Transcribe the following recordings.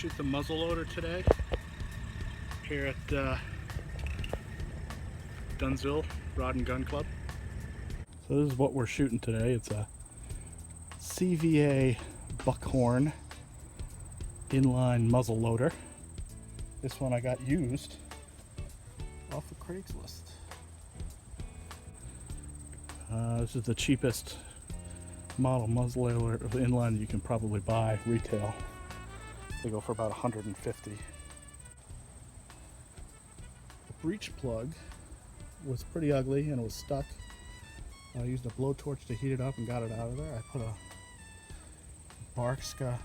shoot the muzzleloader today here at Dunsville Rod and Gun Club. So this is what we're shooting today. It's a CVA buckhorn inline muzzleloader. This one I got used off of Craigslist. This is the cheapest model muzzleloader inline you can probably buy retail. They go for about $150. The breech plug was pretty ugly and it was stuck. I used a blowtorch to heat it up and got it out of there. I put a Barkska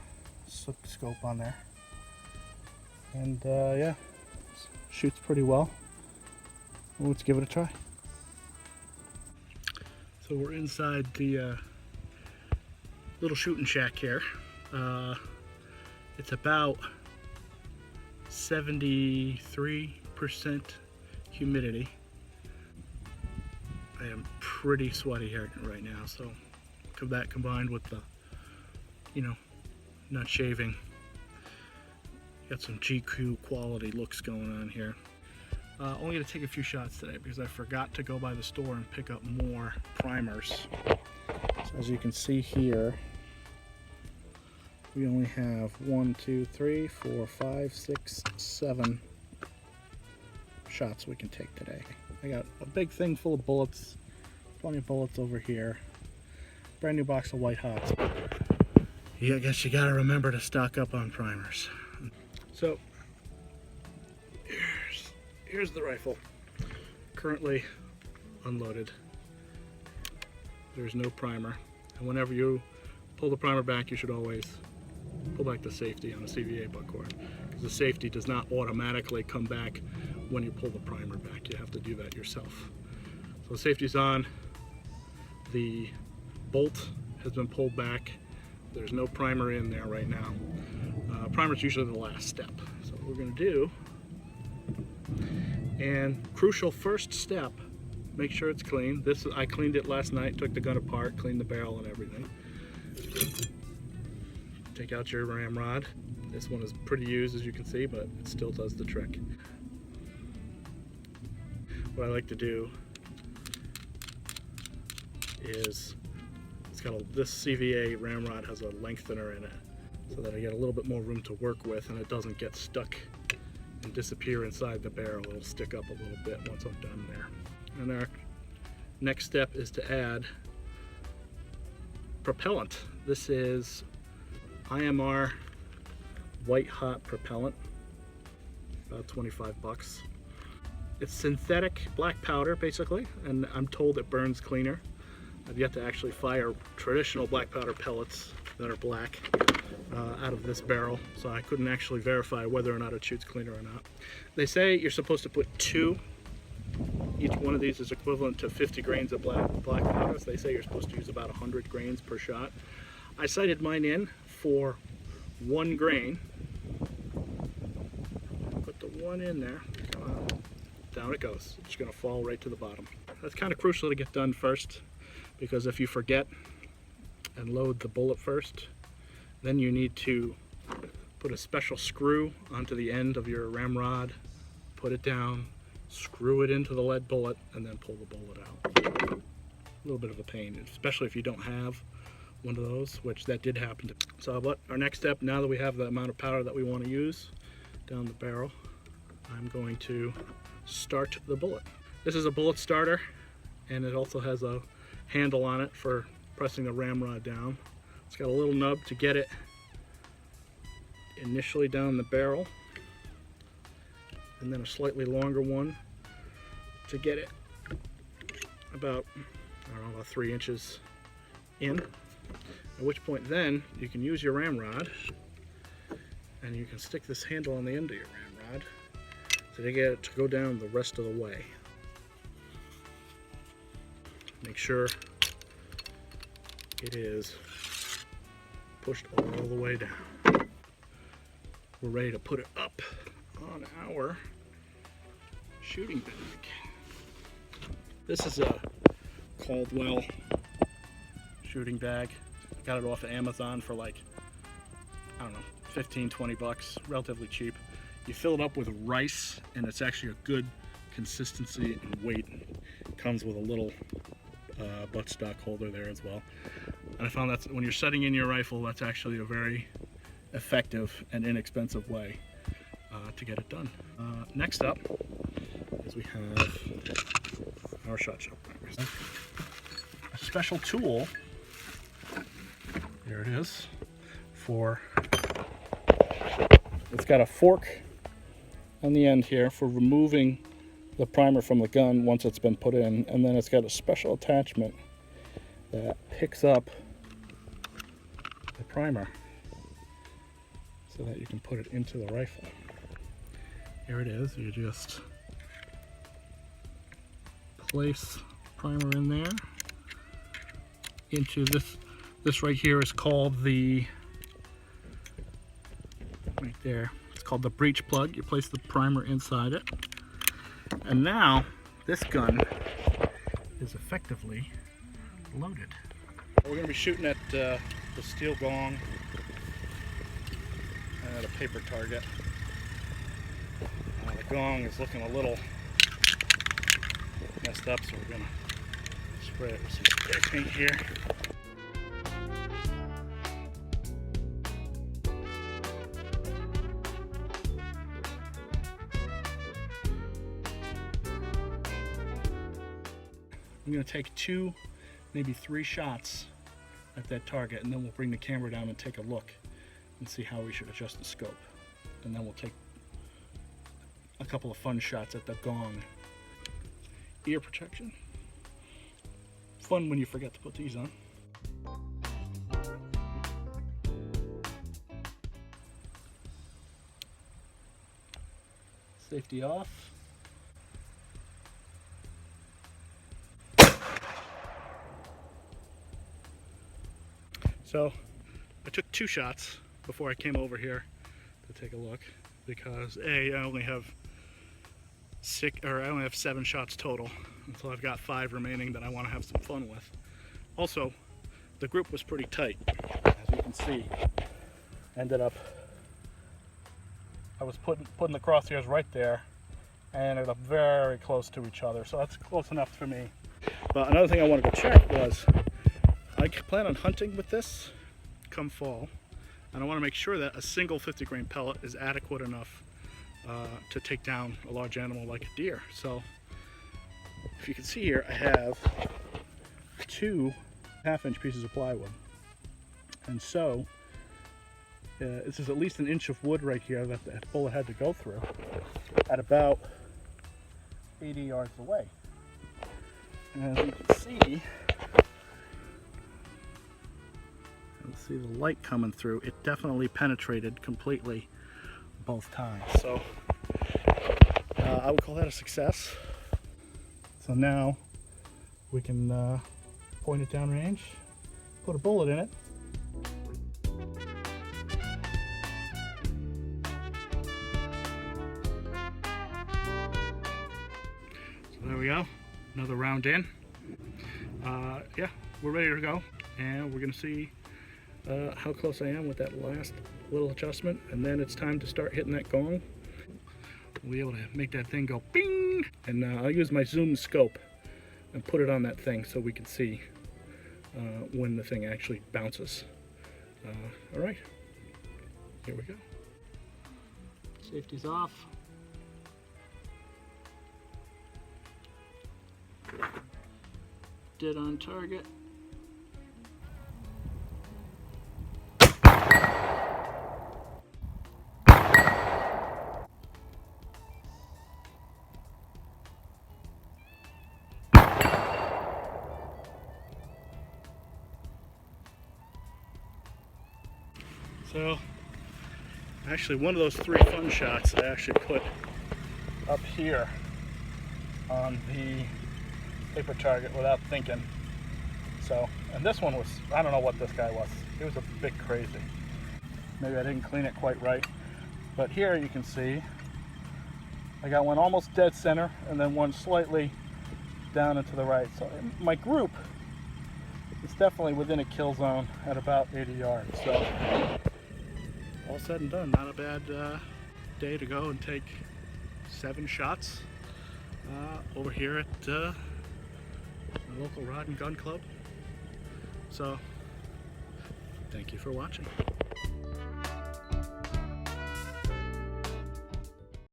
scope on there, and yeah, shoots pretty well. Let's give it a try. So we're inside the little shooting shack here. It's about 73% humidity. I am pretty sweaty here right now, so that combined with the, not shaving, got some GQ quality looks going on here. Only going to take a few shots today because I forgot to go by the store and pick up more primers. So as you can see here, we only have 1, 2, 3, 4, 5, 6, 7 shots we can take today. I got a big thing full of bullets, plenty of bullets over here, brand new box of White Hots. Yeah, I guess you gotta remember to stock up on primers. So here's the rifle, currently unloaded. There's no primer, and whenever you pull the primer back, you should always pull back the safety on a CVA buckhorn, because the safety does not automatically come back when you pull the primer back. You have to do that yourself. So the safety's on, the bolt has been pulled back, there's no primer in there right now. Primer's usually the last step. So what we're going to do, and crucial first step, make sure it's clean. I cleaned it last night, took the gun apart, cleaned the barrel and everything. Take out your ramrod. This one is pretty used, as you can see, but it still does the trick. What I like to do is, this CVA ramrod has a lengthener in it, so that I get a little bit more room to work with and it doesn't get stuck and disappear inside the barrel. It'll stick up a little bit once I'm done there. And our next step is to add propellant. This is IMR White Hot propellant, about 25 bucks. It's synthetic black powder basically, and I'm told it burns cleaner. I've yet to actually fire traditional black powder pellets that are black out of this barrel, so I couldn't actually verify whether or not it shoots cleaner or not. They say you're supposed to put 2. Each one of these is equivalent to 50 grains of black powder. So they say you're supposed to use about 100 grains per shot. I sighted mine in for 1 grain. Put the 1 in there. Come on. Down it goes. It's going to fall right to the bottom. That's kind of crucial to get done first, because if you forget and load the bullet first, then you need to put a special screw onto the end of your ramrod, put it down, screw it into the lead bullet, and then pull the bullet out. A little bit of a pain, especially if you don't have one of those, which that did happen to me. So our next step, now that we have the amount of powder that we want to use down the barrel, I'm going to start the bullet. This is a bullet starter, and it also has a handle on it for pressing the ramrod down. It's got a little nub to get it initially down the barrel, and then a slightly longer one to get it about, about 3 inches in. At which point then you can use your ramrod and you can stick this handle on the end of your ramrod so to get it to go down the rest of the way. Make sure it is pushed all the way down. We're ready to put it up on our shooting bag. This is a Caldwell shooting bag. I got it off of Amazon for like, I don't know, 15-20 bucks, relatively cheap. You fill it up with rice, and it's actually a good consistency and weight. It comes with a little buttstock holder there as well. And I found that when you're setting in your rifle, that's actually a very effective and inexpensive way to get it done. Next up is we have our shot shell. A special tool, there it is, it's got a fork on the end here for removing the primer from the gun once it's been put in, and then it's got a special attachment that picks up the primer so that you can put it into the rifle. Here it is. You just place primer in there into this right here is called the, right there, it's called the breech plug. You place the primer inside it, and now this gun is effectively loaded. We're going to be shooting at the steel gong at a paper target. The gong is looking a little messed up, so we're going to spray it with some spray paint here. I'm going to take 2, maybe 3 shots at that target, and then we'll bring the camera down and take a look and see how we should adjust the scope. And then we'll take a couple of fun shots at the gong. Ear protection. Fun when you forget to put these on. Safety off. So I took 2 shots before I came over here to take a look, because I only have 7 shots total, until I've got 5 remaining that I want to have some fun with. Also, the group was pretty tight, as you can see. I was putting the crosshairs right there, and ended up very close to each other, so that's close enough for me. But another thing I wanted to check was, I plan on hunting with this come fall, and I want to make sure that a single 50 grain pellet is adequate enough to take down a large animal like a deer. So if you can see here, I have 2 half-inch pieces of plywood, and so this is at least 1 inch of wood right here that the bullet had to go through at about 80 yards away. And as you can see, the light coming through, it definitely penetrated completely both times. So I would call that a success. So now we can point it downrange, put a bullet in it. So there we go, another round in. Yeah, we're ready to go, and we're gonna see how close I am with that last little adjustment, and then it's time to start hitting that gong. We'll be able to make that thing go bing, and I'll use my zoom scope and put it on that thing so we can see when the thing actually bounces. All right, here we go. Safety's off. Dead on target. So actually one of those 3 fun shots I actually put up here on the paper target without thinking. So, and this one was, I don't know what this guy was. He was a bit crazy. Maybe I didn't clean it quite right. But here you can see I got one almost dead center and then one slightly down and to the right. So my group is definitely within a kill zone at about 80 yards. So all said and done, not a bad day to go and take 7 shots over here at the local Rod and Gun Club. So, thank you for watching.